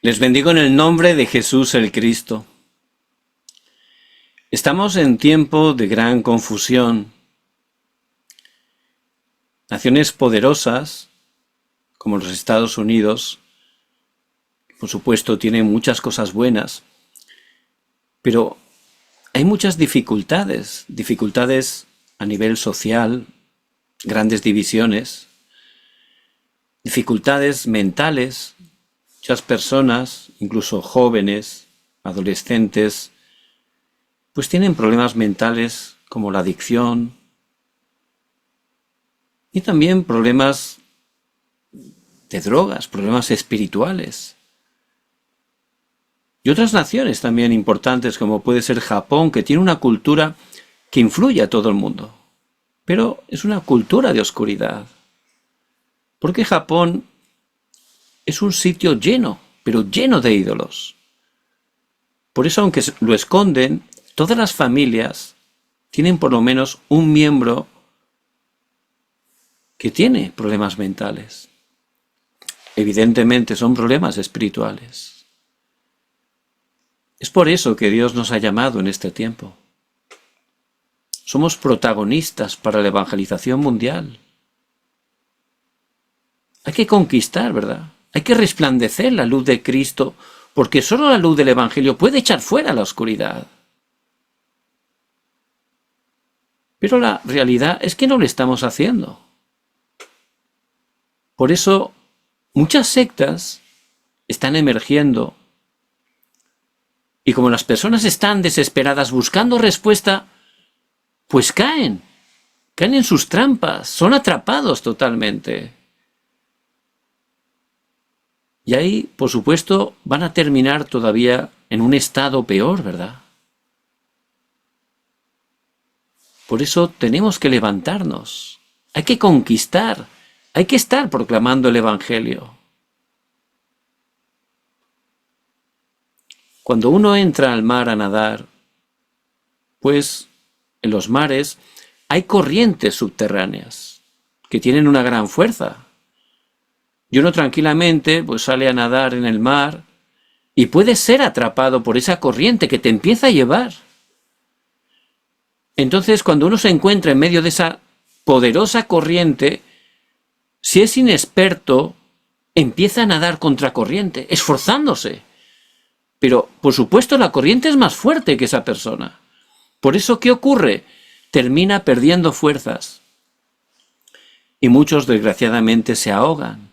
Les bendigo en el nombre de Jesús el Cristo. Estamos en tiempo de gran confusión. Naciones poderosas, como los Estados Unidos, por supuesto tienen muchas cosas buenas, pero hay muchas dificultades a nivel social, grandes divisiones, dificultades mentales. Muchas personas, incluso jóvenes, adolescentes, pues tienen problemas mentales como la adicción y también problemas de drogas, problemas espirituales. Y otras naciones también importantes como puede ser Japón, que tiene una cultura que influye a todo el mundo, pero es una cultura de oscuridad. Porque Japón es un sitio lleno, pero lleno de ídolos. Por eso, aunque lo esconden, todas las familias tienen por lo menos un miembro que tiene problemas mentales. Evidentemente son problemas espirituales. Es por eso que Dios nos ha llamado en este tiempo. Somos protagonistas para la evangelización mundial. Hay que conquistar, ¿verdad? Hay que resplandecer la luz de Cristo, porque solo la luz del Evangelio puede echar fuera la oscuridad. Pero la realidad es que no lo estamos haciendo. Por eso muchas sectas están emergiendo y como las personas están desesperadas buscando respuesta, pues caen en sus trampas, son atrapados totalmente. Y ahí, por supuesto, van a terminar todavía en un estado peor, ¿verdad? Por eso tenemos que levantarnos, hay que conquistar, hay que estar proclamando el Evangelio. Cuando uno entra al mar a nadar, pues en los mares hay corrientes subterráneas que tienen una gran fuerza. Y uno tranquilamente pues sale a nadar en el mar y puede ser atrapado por esa corriente que te empieza a llevar. Entonces, cuando uno se encuentra en medio de esa poderosa corriente, si es inexperto, empieza a nadar contracorriente, esforzándose. Pero, por supuesto, la corriente es más fuerte que esa persona. Por eso, ¿qué ocurre? Termina perdiendo fuerzas. Y muchos, desgraciadamente, se ahogan.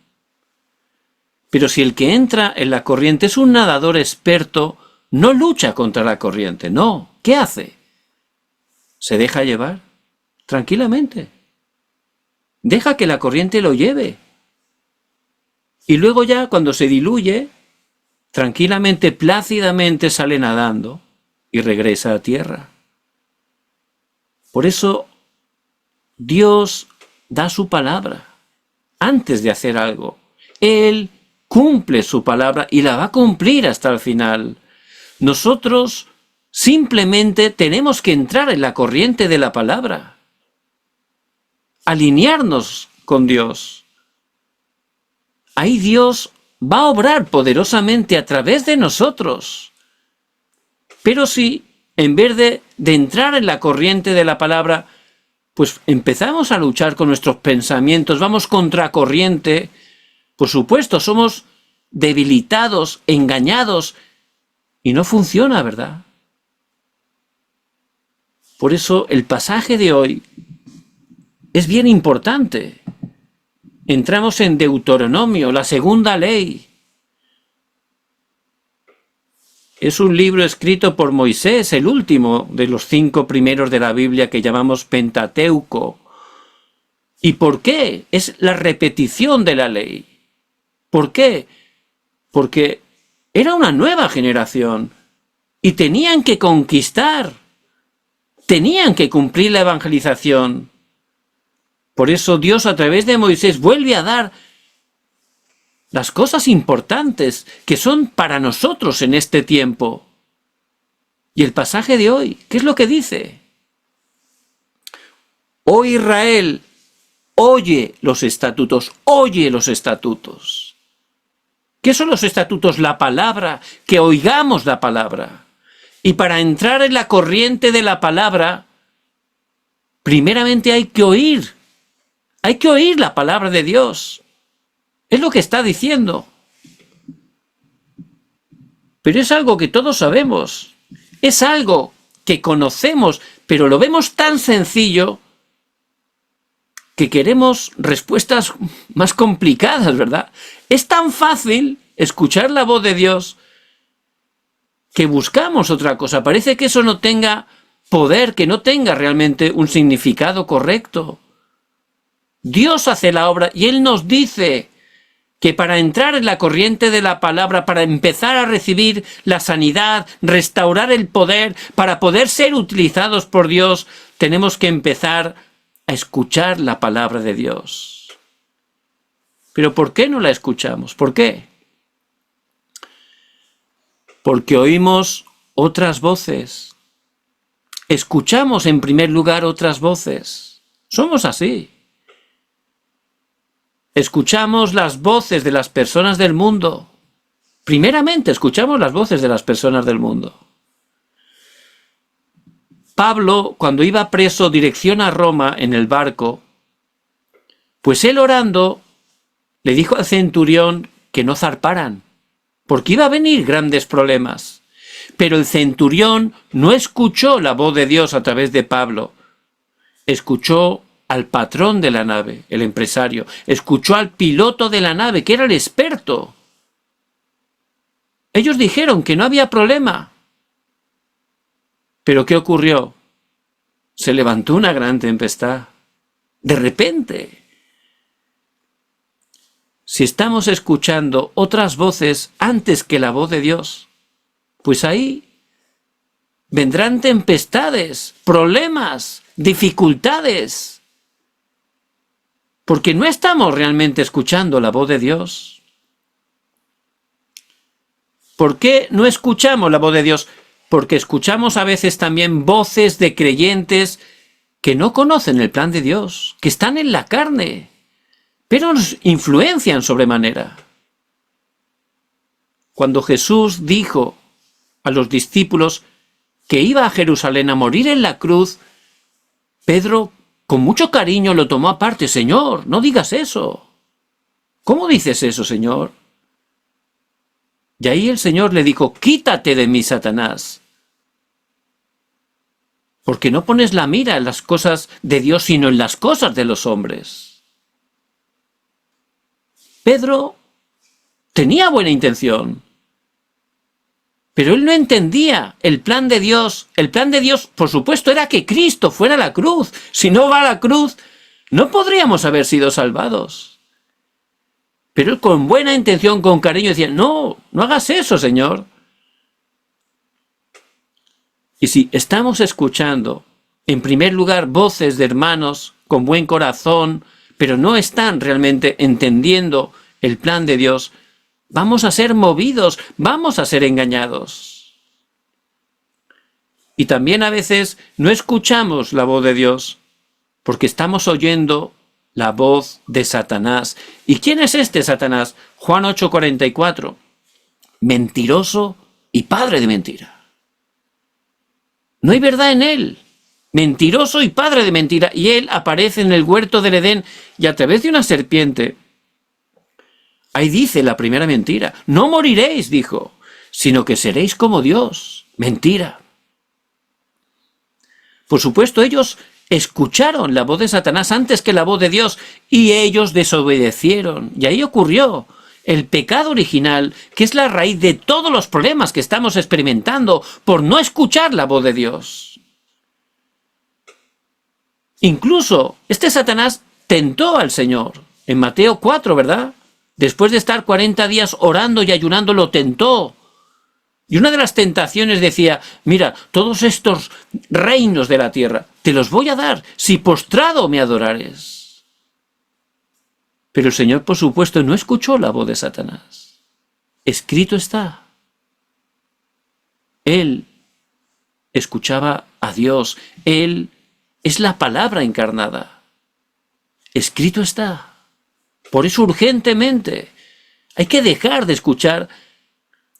Pero si el que entra en la corriente es un nadador experto, no lucha contra la corriente, no. ¿Qué hace? Se deja llevar tranquilamente. Deja que la corriente lo lleve. Y luego ya cuando se diluye, tranquilamente, plácidamente sale nadando y regresa a tierra. Por eso Dios da su palabra antes de hacer algo. Él cumple su palabra y la va a cumplir hasta el final. Nosotros simplemente tenemos que entrar en la corriente de la palabra, alinearnos con Dios. Ahí Dios va a obrar poderosamente a través de nosotros. Pero si en vez de entrar en la corriente de la palabra, pues empezamos a luchar con nuestros pensamientos, vamos contracorriente, por supuesto somos debilitados, engañados, y no funciona, ¿verdad? Por eso el pasaje de hoy es bien importante. Entramos en Deuteronomio, la segunda ley. Es un libro escrito por Moisés, el último de los 5 primeros de la Biblia que llamamos Pentateuco. ¿Y por qué? Es la repetición de la ley. ¿Por qué? Porque era una nueva generación y tenían que conquistar, tenían que cumplir la evangelización. Por eso Dios a través de Moisés vuelve a dar las cosas importantes que son para nosotros en este tiempo. Y el pasaje de hoy, ¿qué es lo que dice? Oh Israel, oye los estatutos, oye los estatutos. ¿Qué son los estatutos? La palabra, que oigamos la palabra. Y para entrar en la corriente de la palabra, primeramente hay que oír la palabra de Dios. Es lo que está diciendo. Pero es algo que todos sabemos. Es algo que conocemos, pero lo vemos tan sencillo que queremos respuestas más complicadas, ¿verdad? Es tan fácil escuchar la voz de Dios que buscamos otra cosa. Parece que eso no tenga poder, que no tenga realmente un significado correcto. Dios hace la obra y Él nos dice que para entrar en la corriente de la palabra, para empezar a recibir la sanidad, restaurar el poder, para poder ser utilizados por Dios, tenemos que empezar a escuchar la palabra de Dios. Pero ¿por qué no la escuchamos? ¿Por qué? Porque oímos otras voces. Escuchamos en primer lugar otras voces. Somos así. Escuchamos las voces de las personas del mundo. Primeramente escuchamos las voces de las personas del mundo. Pablo, cuando iba preso dirección a Roma en el barco, pues él orando le dijo al centurión que no zarparan, porque iba a venir grandes problemas. Pero el centurión no escuchó la voz de Dios a través de Pablo. Escuchó al patrón de la nave, el empresario. Escuchó al piloto de la nave, que era el experto. Ellos dijeron que no había problema. Pero ¿qué ocurrió? Se levantó una gran tempestad. De repente. Si estamos escuchando otras voces antes que la voz de Dios, pues ahí vendrán tempestades, problemas, dificultades. Porque no estamos realmente escuchando la voz de Dios. ¿Por qué no escuchamos la voz de Dios? Porque escuchamos a veces también voces de creyentes que no conocen el plan de Dios, que están en la carne, pero nos influencian sobremanera. Cuando Jesús dijo a los discípulos que iba a Jerusalén a morir en la cruz, Pedro con mucho cariño lo tomó aparte. Señor, no digas eso. ¿Cómo dices eso, Señor? Y ahí el Señor le dijo, quítate de mí, Satanás, porque no pones la mira en las cosas de Dios, sino en las cosas de los hombres. Pedro tenía buena intención, pero él no entendía el plan de Dios. El plan de Dios, por supuesto, era que Cristo fuera a la cruz. Si no va a la cruz, no podríamos haber sido salvados. Pero él con buena intención, con cariño, decía, no hagas eso, Señor. Y si estamos escuchando, en primer lugar, voces de hermanos con buen corazón, pero no están realmente entendiendo el plan de Dios, vamos a ser movidos, vamos a ser engañados. Y también a veces no escuchamos la voz de Dios, porque estamos oyendo la voz de Satanás. ¿Y quién es este Satanás? Juan 8:44. Mentiroso y padre de mentira. No hay verdad en él. Mentiroso y padre de mentira. Y él aparece en el huerto del Edén y a través de una serpiente. Ahí dice la primera mentira. No moriréis, dijo, sino que seréis como Dios. Mentira. Por supuesto, ellos escucharon la voz de Satanás antes que la voz de Dios y ellos desobedecieron. Y ahí ocurrió el pecado original, que es la raíz de todos los problemas que estamos experimentando por no escuchar la voz de Dios. Incluso este Satanás tentó al Señor. En Mateo 4, ¿verdad? Después de estar 40 días orando y ayunando, lo tentó. Y una de las tentaciones decía, mira, todos estos reinos de la tierra, te los voy a dar si postrado me adorares. Pero el Señor, por supuesto, no escuchó la voz de Satanás. Escrito está. Él escuchaba a Dios. Él es la palabra encarnada. Escrito está. Por eso urgentemente Hay que dejar de escuchar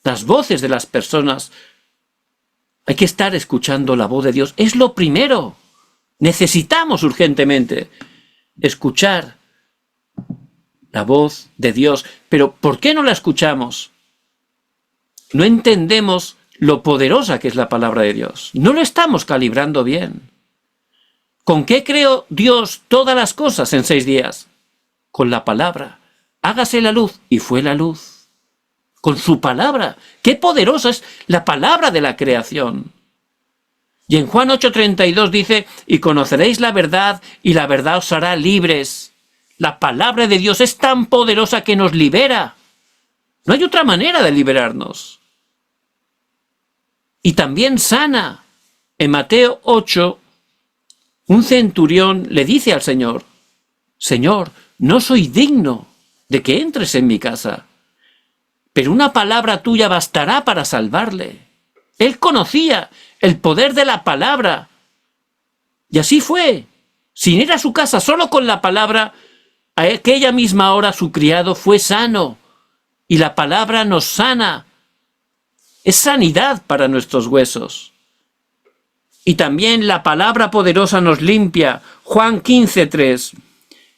las voces de las personas. Hay que estar escuchando la voz de Dios. Es lo primero. Necesitamos urgentemente escuchar la voz de Dios. Pero ¿por qué no la escuchamos? No entendemos lo poderosa que es la palabra de Dios. No lo estamos calibrando bien. ¿Con qué creó Dios todas las cosas en 6 días? Con la palabra. Hágase la luz, y fue la luz. Con su palabra. ¡Qué poderosa es la palabra de la creación! Y en Juan 8:32 dice, y conoceréis la verdad, y la verdad os hará libres. La palabra de Dios es tan poderosa que nos libera. No hay otra manera de liberarnos. Y también sana. En Mateo 8, un centurión le dice al Señor, Señor, no soy digno de que entres en mi casa, pero una palabra tuya bastará para salvarle. Él conocía el poder de la palabra. Y así fue. Sin ir a su casa, solo con la palabra, a aquella misma hora su criado fue sano. Y la palabra nos sana. Es sanidad para nuestros huesos. Y también la palabra poderosa nos limpia. Juan 15:3.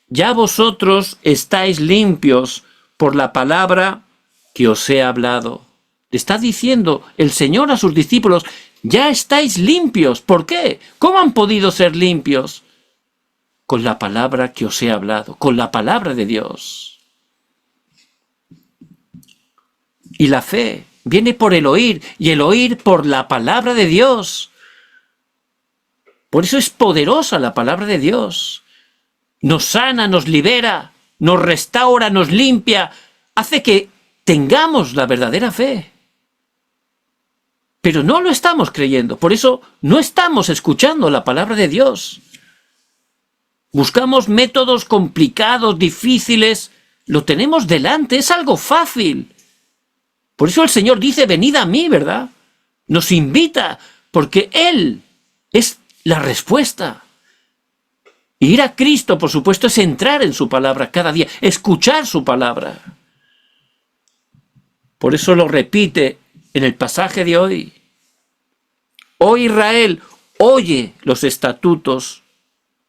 Ya vosotros estáis limpios por la palabra que os he hablado. Le está diciendo el Señor a sus discípulos, ya estáis limpios. ¿Por qué? ¿Cómo han podido ser limpios? Con la palabra que os he hablado, con la palabra de Dios. Y la fe viene por el oír, y el oír por la palabra de Dios. Por eso es poderosa la palabra de Dios. Nos sana, nos libera, nos restaura, nos limpia, hace que tengamos la verdadera fe. Pero no lo estamos creyendo, por eso no estamos escuchando la palabra de Dios. Buscamos métodos complicados, difíciles, lo tenemos delante, es algo fácil. Por eso el Señor dice, venid a mí, ¿verdad? Nos invita, porque Él es la respuesta. Ir a Cristo, por supuesto, es entrar en su palabra cada día, escuchar su palabra. Por eso lo repite en el pasaje de hoy. Oh Israel, oye los estatutos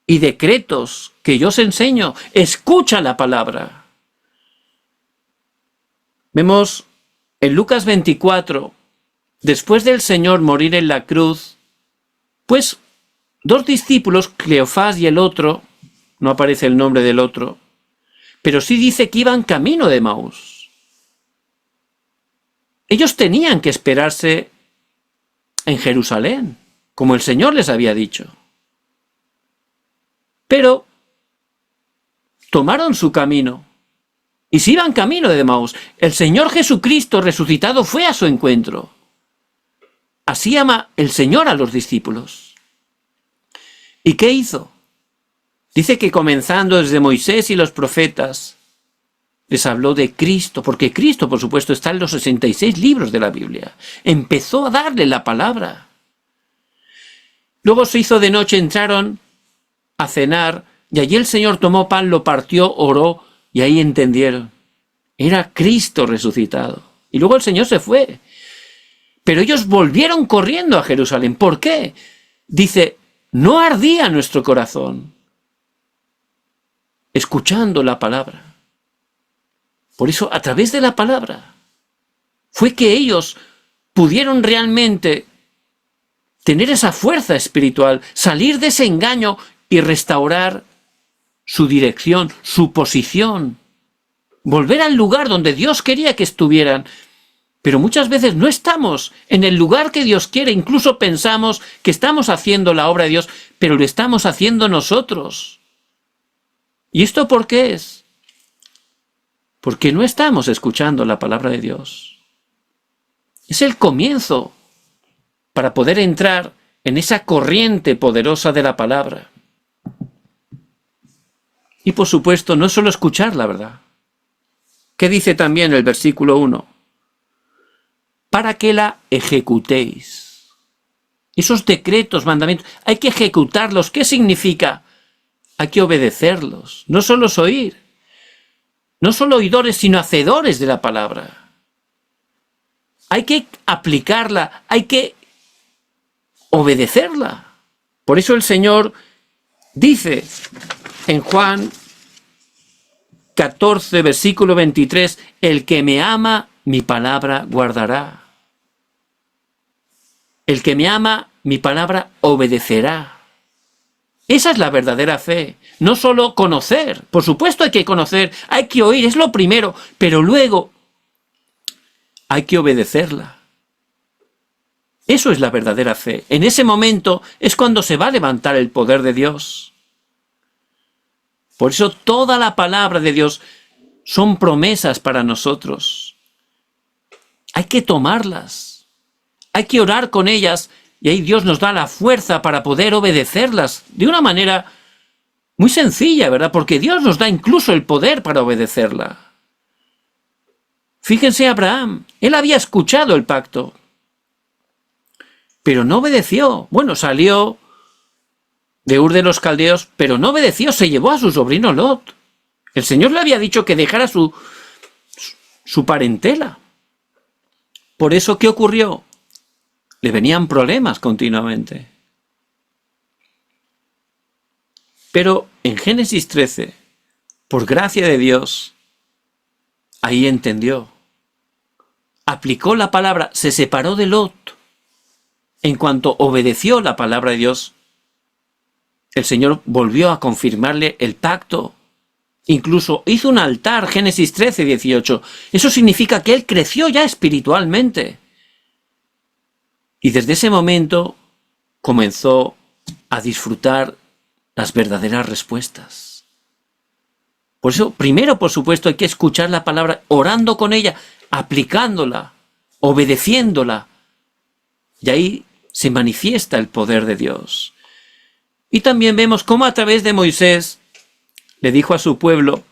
y decretos que yo os enseño. Escucha la palabra. Vemos en Lucas 24, después del Señor morir en la cruz, pues 2 discípulos, Cleofás y el otro, no aparece el nombre del otro, pero sí dice que iban camino de Emaús. Ellos tenían que esperarse en Jerusalén, como el Señor les había dicho. Pero tomaron su camino y se iban camino de Emaús. El Señor Jesucristo resucitado fue a su encuentro. Así ama el Señor a los discípulos. ¿Y qué hizo? Dice que comenzando desde Moisés y los profetas, les habló de Cristo, porque Cristo, por supuesto, está en los 66 libros de la Biblia. Empezó a darle la palabra. Luego se hizo de noche, entraron a cenar, y allí el Señor tomó pan, lo partió, oró, y ahí entendieron. Era Cristo resucitado. Y luego el Señor se fue. Pero ellos volvieron corriendo a Jerusalén. ¿Por qué? Dice, no ardía nuestro corazón escuchando la palabra. Por eso, a través de la palabra, fue que ellos pudieron realmente tener esa fuerza espiritual, salir de ese engaño y restaurar su dirección, su posición, volver al lugar donde Dios quería que estuvieran. Pero muchas veces no estamos en el lugar que Dios quiere, incluso pensamos que estamos haciendo la obra de Dios, pero lo estamos haciendo nosotros. ¿Y esto por qué es? Porque no estamos escuchando la palabra de Dios. Es el comienzo para poder entrar en esa corriente poderosa de la palabra. Y por supuesto, no es solo escuchar la verdad. ¿Qué dice también el versículo 1? Para que la ejecutéis. Esos decretos, mandamientos, hay que ejecutarlos. ¿Qué significa? Hay que obedecerlos. No solo es oír. No solo oidores, sino hacedores de la palabra. Hay que aplicarla, hay que obedecerla. Por eso el Señor dice en Juan 14, versículo 23, el que me ama, mi palabra guardará. El que me ama, mi palabra obedecerá. Esa es la verdadera fe. No solo conocer. Por supuesto hay que conocer, hay que oír, es lo primero. Pero luego hay que obedecerla. Eso es la verdadera fe. En ese momento es cuando se va a levantar el poder de Dios. Por eso toda la palabra de Dios son promesas para nosotros. Hay que tomarlas. Hay que orar con ellas y ahí Dios nos da la fuerza para poder obedecerlas de una manera muy sencilla, ¿verdad? Porque Dios nos da incluso el poder para obedecerla. Fíjense Abraham, él había escuchado el pacto, pero no obedeció. Bueno, salió de Ur de los Caldeos, pero no obedeció, se llevó a su sobrino Lot. El Señor le había dicho que dejara su parentela. Por eso, ¿qué ocurrió? Le venían problemas continuamente. Pero en Génesis 13, por gracia de Dios, ahí entendió. Aplicó la palabra, se separó de Lot. En cuanto obedeció la palabra de Dios, el Señor volvió a confirmarle el pacto. Incluso hizo un altar, Génesis 13, 18. Eso significa que él creció ya espiritualmente. Y desde ese momento comenzó a disfrutar las verdaderas respuestas. Por eso, primero, por supuesto, hay que escuchar la palabra, orando con ella, aplicándola, obedeciéndola. Y ahí se manifiesta el poder de Dios. Y también vemos cómo a través de Moisés le dijo a su pueblo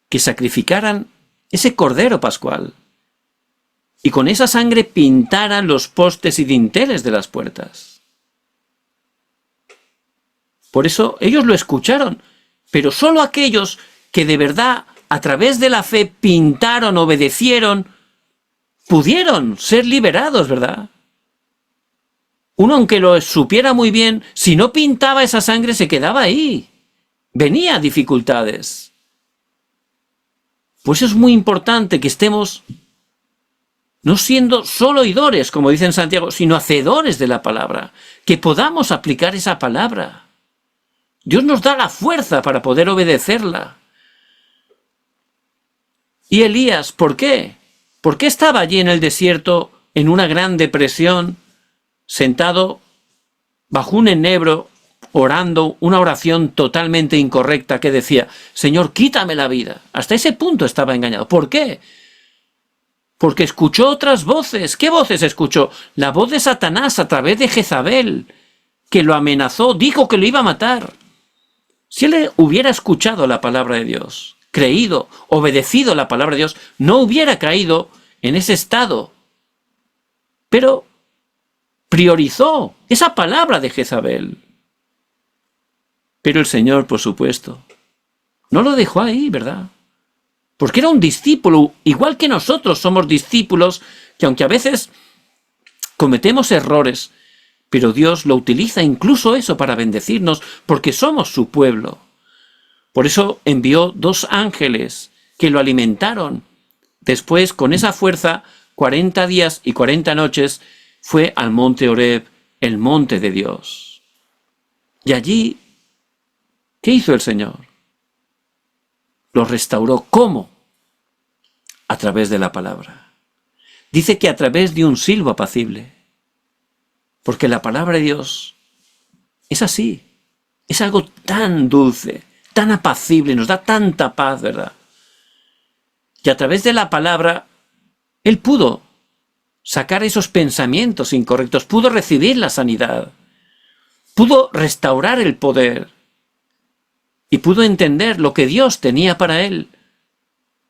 que sacrificaran ese cordero pascual y con esa sangre pintaran los postes y dinteles de las puertas. Por eso ellos lo escucharon, pero solo aquellos que de verdad a través de la fe pintaron, obedecieron, pudieron ser liberados, ¿verdad? Uno, aunque lo supiera muy bien, si no pintaba esa sangre se quedaba ahí. Venía dificultades. Pues es muy importante que estemos no siendo solo oidores, como dice en Santiago, sino hacedores de la palabra, que podamos aplicar esa palabra. Dios nos da la fuerza para poder obedecerla. ¿Y Elías, por qué? ¿Por qué estaba allí en el desierto en una gran depresión, sentado bajo un enebro, orando una oración totalmente incorrecta que decía, Señor, quítame la vida? Hasta ese punto estaba engañado. ¿Por qué? Porque escuchó otras voces. ¿Qué voces escuchó? La voz de Satanás a través de Jezabel, que lo amenazó, dijo que lo iba a matar. Si él hubiera escuchado la palabra de Dios, creído, obedecido la palabra de Dios, no hubiera caído en ese estado. Pero priorizó esa palabra de Jezabel. Pero el Señor, por supuesto, no lo dejó ahí, ¿verdad? Porque era un discípulo, igual que nosotros somos discípulos, que aunque a veces cometemos errores, pero Dios lo utiliza incluso eso para bendecirnos, porque somos su pueblo. Por eso envió 2 ángeles que lo alimentaron. Después, con esa fuerza, 40 días y 40 noches, fue al monte Horeb, el monte de Dios. Y allí, ¿qué hizo el Señor? Lo restauró. ¿Cómo? A través de la palabra. Dice que a través de un silbo apacible. Porque la palabra de Dios es así. Es algo tan dulce, tan apacible, nos da tanta paz, ¿verdad? Y a través de la palabra, Él pudo sacar esos pensamientos incorrectos, pudo recibir la sanidad, pudo restaurar el poder y pudo entender lo que Dios tenía para él.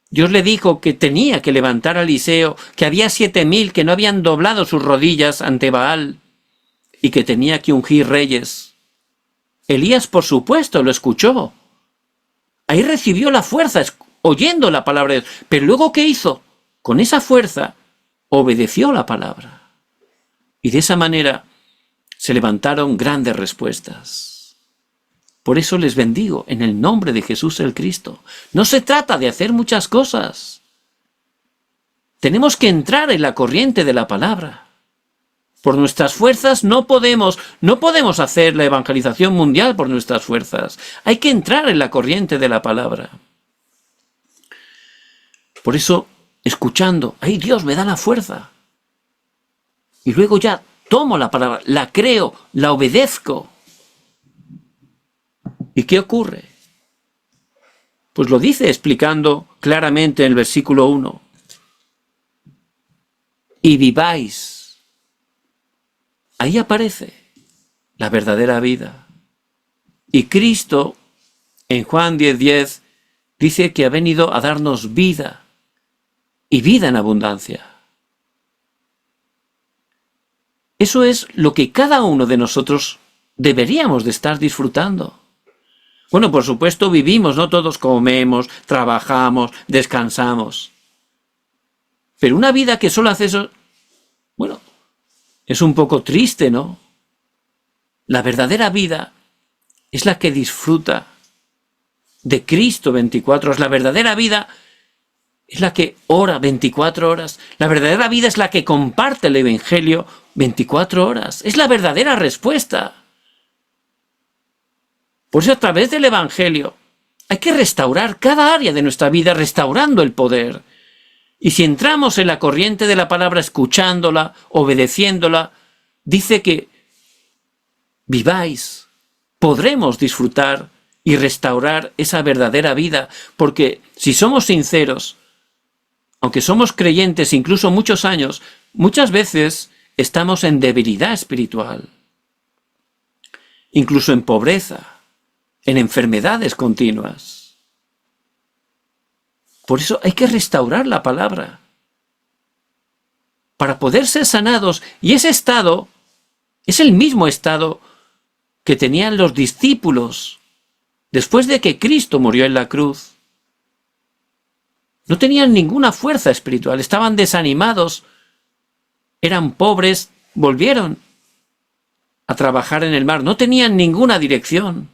Dios le dijo que tenía que levantar a Eliseo, que había 7.000 que no habían doblado sus rodillas ante Baal y que tenía que ungir reyes. Elías, por supuesto, lo escuchó. Ahí recibió la fuerza, oyendo la palabra de Dios. Pero luego, ¿qué hizo? Con esa fuerza, obedeció la palabra. Y de esa manera se levantaron grandes respuestas. Por eso les bendigo en el nombre de Jesús el Cristo. No se trata de hacer muchas cosas. Tenemos que entrar en la corriente de la palabra. Por nuestras fuerzas no podemos hacer la evangelización mundial por nuestras fuerzas. Hay que entrar en la corriente de la palabra. Por eso, escuchando, ¡ay, Dios me da la fuerza! Y luego ya tomo la palabra, la creo, la obedezco. ¿Y qué ocurre? Pues lo dice explicando claramente en el versículo 1. Y viváis. Ahí aparece la verdadera vida. Y Cristo, en Juan 10:10, dice que ha venido a darnos vida, y vida en abundancia. Eso es lo que cada uno de nosotros deberíamos de estar disfrutando. Bueno, por supuesto vivimos, no todos comemos, trabajamos, descansamos. Pero una vida que solo hace eso, bueno, es un poco triste, ¿no? La verdadera vida es la que disfruta de Cristo 24 horas. La verdadera vida es la que ora 24 horas. La verdadera vida es la que comparte el Evangelio 24 horas. Es la verdadera respuesta. Por eso a través del Evangelio hay que restaurar cada área de nuestra vida, restaurando el poder. Y si entramos en la corriente de la palabra, escuchándola, obedeciéndola, dice que viváis, podremos disfrutar y restaurar esa verdadera vida, porque si somos sinceros, aunque somos creyentes incluso muchos años, muchas veces estamos en debilidad espiritual, incluso en pobreza, en enfermedades continuas. Por eso hay que restaurar la palabra para poder ser sanados. Y ese estado es el mismo estado que tenían los discípulos después de que Cristo murió en la cruz. No tenían ninguna fuerza espiritual, estaban desanimados, eran pobres, volvieron a trabajar en el mar, no tenían ninguna dirección.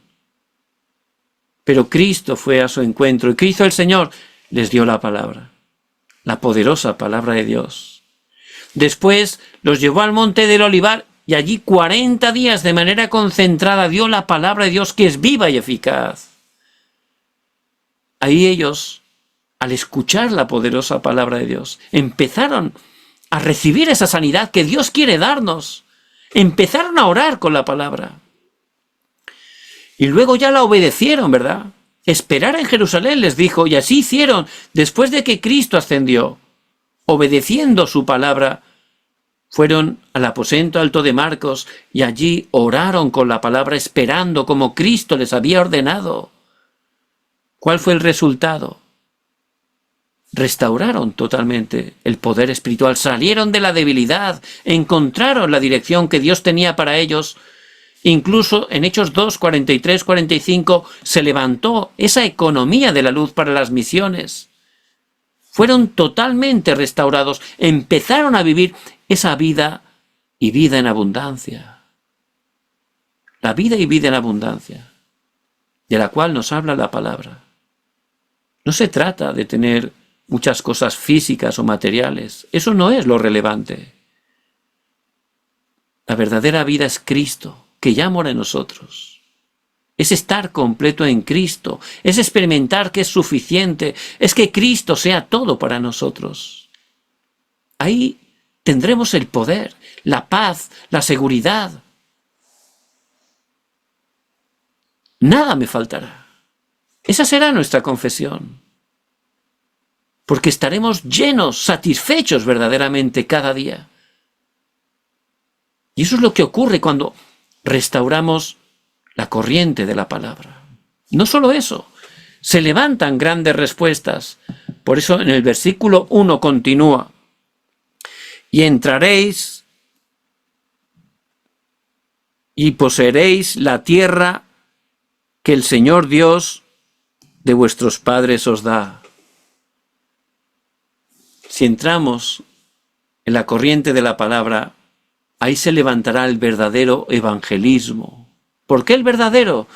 Pero Cristo fue a su encuentro y Cristo el Señor les dio la palabra, la poderosa palabra de Dios. Después los llevó al monte del Olivar y allí 40 días de manera concentrada dio la palabra de Dios que es viva y eficaz. Ahí ellos, al escuchar la poderosa palabra de Dios, empezaron a recibir esa sanidad que Dios quiere darnos. Empezaron a orar con la palabra. Y luego ya la obedecieron, ¿verdad? Esperar en Jerusalén, les dijo, y así hicieron después de que Cristo ascendió. Obedeciendo su palabra, fueron al aposento alto de Marcos y allí oraron con la palabra, esperando como Cristo les había ordenado. ¿Cuál fue el resultado? Restauraron totalmente el poder espiritual, salieron de la debilidad, encontraron la dirección que Dios tenía para ellos. Incluso en Hechos 2, 43, 45 se levantó esa economía de la luz para las misiones. Fueron totalmente restaurados, empezaron a vivir esa vida y vida en abundancia. La vida y vida en abundancia, de la cual nos habla la palabra. No se trata de tener muchas cosas físicas o materiales, eso no es lo relevante. La verdadera vida es Cristo, que ya mora en nosotros. Es estar completo en Cristo, es experimentar que es suficiente, es que Cristo sea todo para nosotros. Ahí tendremos el poder, la paz, la seguridad. Nada me faltará. Esa será nuestra confesión. Porque estaremos llenos, satisfechos verdaderamente cada día. Y eso es lo que ocurre cuando restauramos la corriente de la palabra. No solo eso, se levantan grandes respuestas. Por eso en el versículo 1 continúa: y entraréis y poseeréis la tierra que el Señor Dios de vuestros padres os da. Si entramos en la corriente de la palabra, ahí se levantará el verdadero evangelismo. ¿Por qué el verdadero?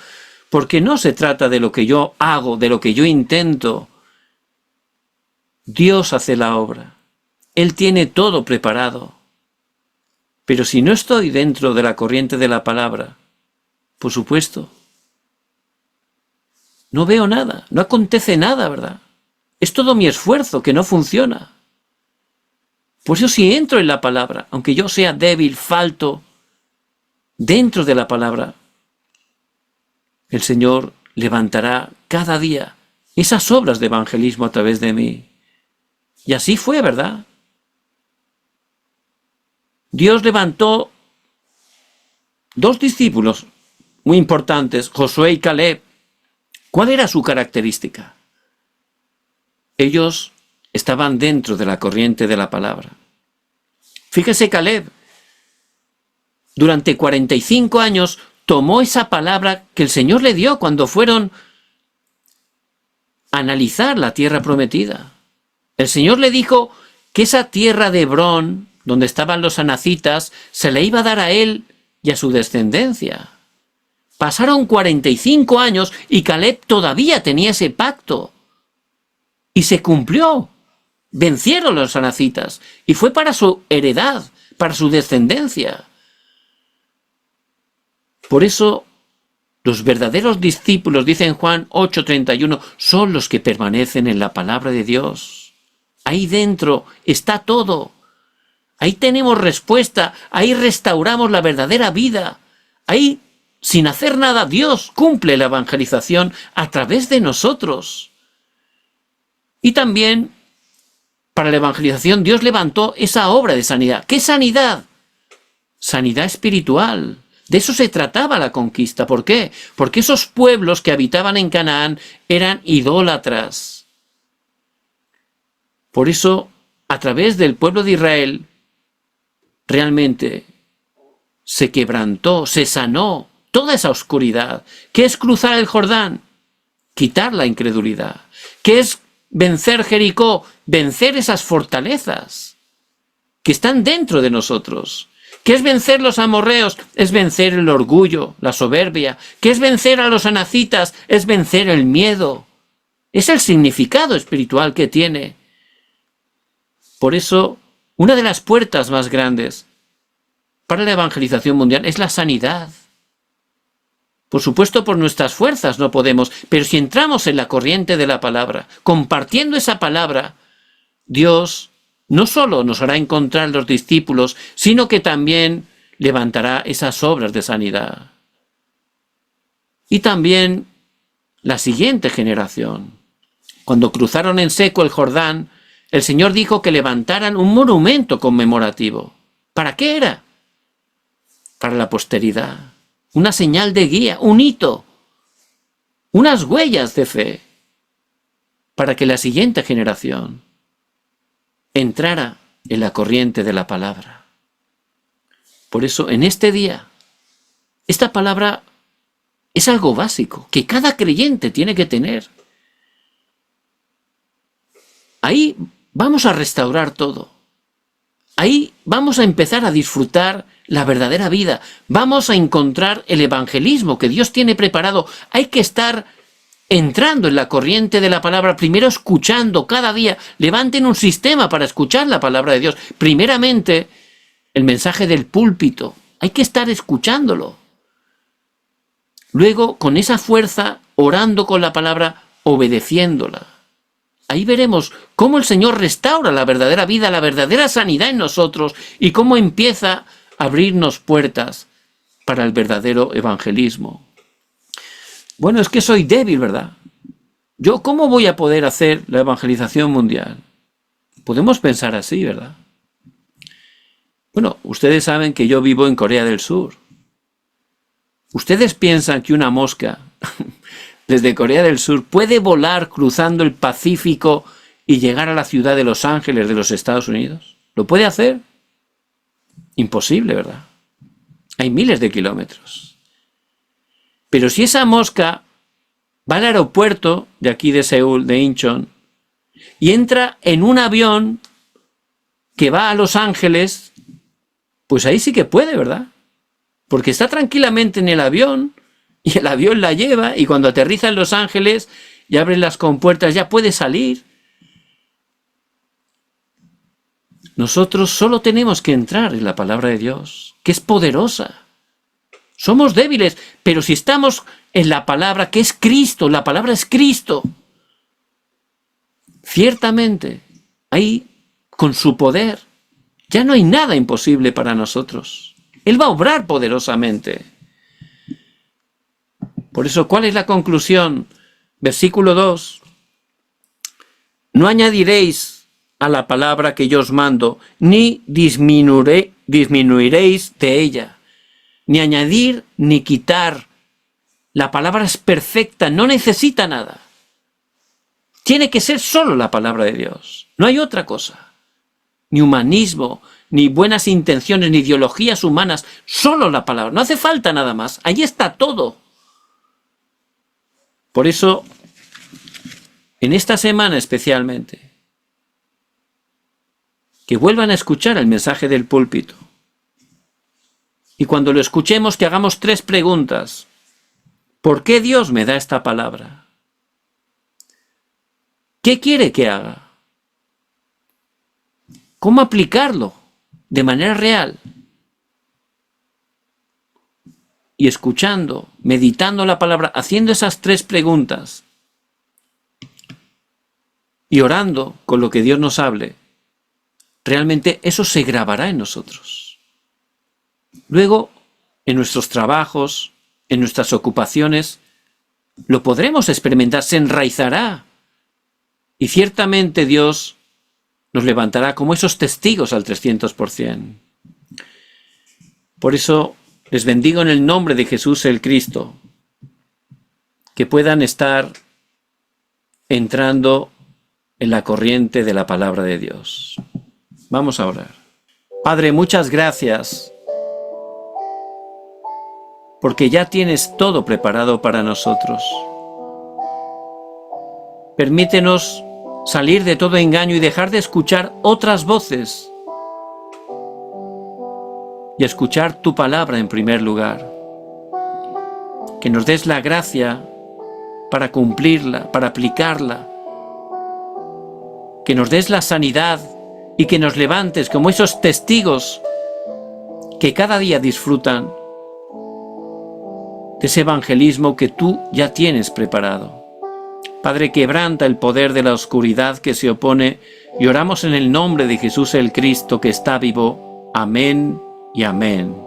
Porque no se trata de lo que yo hago, de lo que yo intento. Dios hace la obra. Él tiene todo preparado. Pero si no estoy dentro de la corriente de la palabra, por supuesto, no veo nada, no acontece nada, ¿verdad? Es todo mi esfuerzo que no funciona. Por eso si entro en la palabra, aunque yo sea débil, falto, dentro de la palabra, el Señor levantará cada día esas obras de evangelismo a través de mí. Y así fue, ¿verdad? Dios levantó dos discípulos muy importantes, Josué y Caleb. ¿Cuál era su característica? Ellos estaban dentro de la corriente de la palabra. Fíjese, Caleb, durante 45 años tomó esa palabra que el Señor le dio cuando fueron a analizar la tierra prometida. El Señor le dijo que esa tierra de Hebrón, donde estaban los anacitas, se le iba a dar a él y a su descendencia. Pasaron 45 años y Caleb todavía tenía ese pacto. Y se cumplió. Vencieron los anacitas. Y fue para su heredad, para su descendencia. Por eso, los verdaderos discípulos, dice en Juan 8:31, son los que permanecen en la palabra de Dios. Ahí dentro está todo. Ahí tenemos respuesta. Ahí restauramos la verdadera vida. Ahí, sin hacer nada, Dios cumple la evangelización a través de nosotros. Y también, para la evangelización, Dios levantó esa obra de sanidad. ¿Qué sanidad? Sanidad espiritual. De eso se trataba la conquista. ¿Por qué? Porque esos pueblos que habitaban en Canaán eran idólatras. Por eso, a través del pueblo de Israel, realmente se quebrantó, se sanó toda esa oscuridad. ¿Qué es cruzar el Jordán? Quitar la incredulidad. ¿Qué es vencer Jericó? Vencer esas fortalezas que están dentro de nosotros. ¿Qué es vencer los amorreos? Es vencer el orgullo, la soberbia. ¿Qué es vencer a los anacitas? Es vencer el miedo. Es el significado espiritual que tiene. Por eso, una de las puertas más grandes para la evangelización mundial es la sanidad. Por supuesto, por nuestras fuerzas no podemos, pero si entramos en la corriente de la palabra, compartiendo esa palabra, Dios no solo nos hará encontrar los discípulos, sino que también levantará esas obras de sanidad. Y también la siguiente generación. Cuando cruzaron en seco el Jordán, el Señor dijo que levantaran un monumento conmemorativo. ¿Para qué era? Para la posteridad. Una señal de guía, un hito, unas huellas de fe, para que la siguiente generación entrara en la corriente de la palabra. Por eso, en este día, esta palabra es algo básico, que cada creyente tiene que tener. Ahí vamos a restaurar todo. Ahí vamos a empezar a disfrutar la verdadera vida. Vamos a encontrar el evangelismo que Dios tiene preparado. Hay que estar entrando en la corriente de la palabra, primero escuchando cada día. Levanten un sistema para escuchar la palabra de Dios. Primeramente, el mensaje del púlpito. Hay que estar escuchándolo. Luego, con esa fuerza, orando con la palabra, obedeciéndola. Ahí veremos cómo el Señor restaura la verdadera vida, la verdadera sanidad en nosotros y cómo empieza a abrirnos puertas para el verdadero evangelismo. Bueno, es que soy débil, ¿verdad? ¿Yo cómo voy a poder hacer la evangelización mundial? Podemos pensar así, ¿verdad? Bueno, ustedes saben que yo vivo en Corea del Sur. ¿Ustedes piensan que una mosca desde Corea del Sur puede volar cruzando el Pacífico y llegar a la ciudad de Los Ángeles de los Estados Unidos? ¿Lo puede hacer? Imposible, ¿verdad? Hay miles de kilómetros. Pero si esa mosca va al aeropuerto de aquí de Seúl, de Incheon, y entra en un avión que va a Los Ángeles, pues ahí sí que puede, ¿verdad? Porque está tranquilamente en el avión y el avión la lleva, y cuando aterriza en Los Ángeles y abre las compuertas ya puede salir. Nosotros solo tenemos que entrar en la palabra de Dios, que es poderosa. Somos débiles, pero si estamos en la palabra, que es Cristo, la palabra es Cristo, ciertamente, ahí, con su poder, ya no hay nada imposible para nosotros. Él va a obrar poderosamente. Por eso, ¿cuál es la conclusión? Versículo 2. No añadiréis a la palabra que yo os mando, ni disminuiréis de ella. Ni añadir ni quitar. La palabra es perfecta, no necesita nada. Tiene que ser solo la palabra de Dios. No hay otra cosa. Ni humanismo, ni buenas intenciones, ni ideologías humanas. Solo la palabra. No hace falta nada más. Allí está todo. Por eso, en esta semana especialmente, que vuelvan a escuchar el mensaje del púlpito. Y cuando lo escuchemos, que hagamos 3 preguntas. ¿Por qué Dios me da esta palabra? ¿Qué quiere que haga? ¿Cómo aplicarlo de manera real? Y escuchando, meditando la palabra, haciendo esas 3 preguntas y orando con lo que Dios nos hable, realmente eso se grabará en nosotros. Luego, en nuestros trabajos, en nuestras ocupaciones, lo podremos experimentar, se enraizará. Y ciertamente Dios nos levantará como esos testigos al 300%. Por eso les bendigo en el nombre de Jesús el Cristo, que puedan estar entrando en la corriente de la palabra de Dios. Vamos a orar. Padre, muchas gracias, porque ya tienes todo preparado para nosotros. Permítenos salir de todo engaño y dejar de escuchar otras voces y escuchar tu palabra en primer lugar. Que nos des la gracia para cumplirla, para aplicarla. Que nos des la sanidad y que nos levantes como esos testigos que cada día disfrutan de ese evangelismo que tú ya tienes preparado. Padre, quebranta el poder de la oscuridad que se opone y oramos en el nombre de Jesús el Cristo que está vivo. Amén y amén.